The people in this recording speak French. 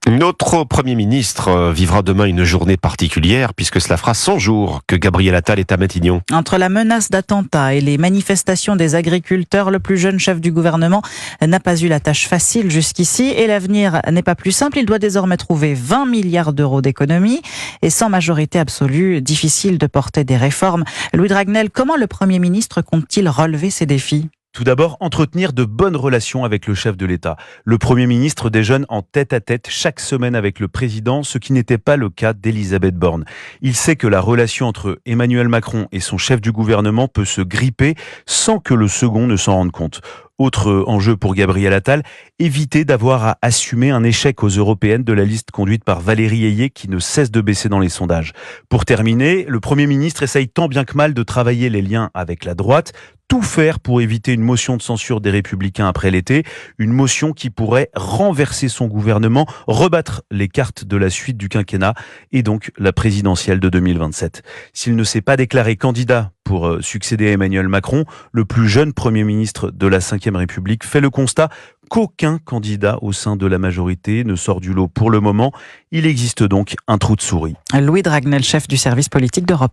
Notre Premier ministre vivra demain une journée particulière puisque cela fera 100 jours que Gabriel Attal est à Matignon. Entre la menace d'attentat et les manifestations des agriculteurs, le plus jeune chef du gouvernement n'a pas eu la tâche facile jusqu'ici et l'avenir n'est pas plus simple. Il doit désormais trouver 20 milliards d'euros d'économies et sans majorité absolue, difficile de porter des réformes. Louis Dragnel, comment le Premier ministre compte-t-il relever ces défis ? Tout d'abord, entretenir de bonnes relations avec le chef de l'État. Le Premier ministre déjeune en tête-à-tête chaque semaine avec le président, ce qui n'était pas le cas d'Elisabeth Borne. Il sait que la relation entre Emmanuel Macron et son chef du gouvernement peut se gripper sans que le second ne s'en rende compte. Autre enjeu pour Gabriel Attal, éviter d'avoir à assumer un échec aux européennes de la liste conduite par Valérie Ayé qui ne cesse de baisser dans les sondages. Pour terminer, le Premier ministre essaye tant bien que mal de travailler les liens avec la droite, tout faire pour éviter une motion de censure des Républicains après l'été, une motion qui pourrait renverser son gouvernement, rebattre les cartes de la suite du quinquennat et donc la présidentielle de 2027. S'il ne s'est pas déclaré candidat pour succéder à Emmanuel Macron, le plus jeune Premier ministre de la Ve République fait le constat qu'aucun candidat au sein de la majorité ne sort du lot pour le moment. Il existe donc un trou de souris. Louis Dragnel, chef du service politique d'Europe 1.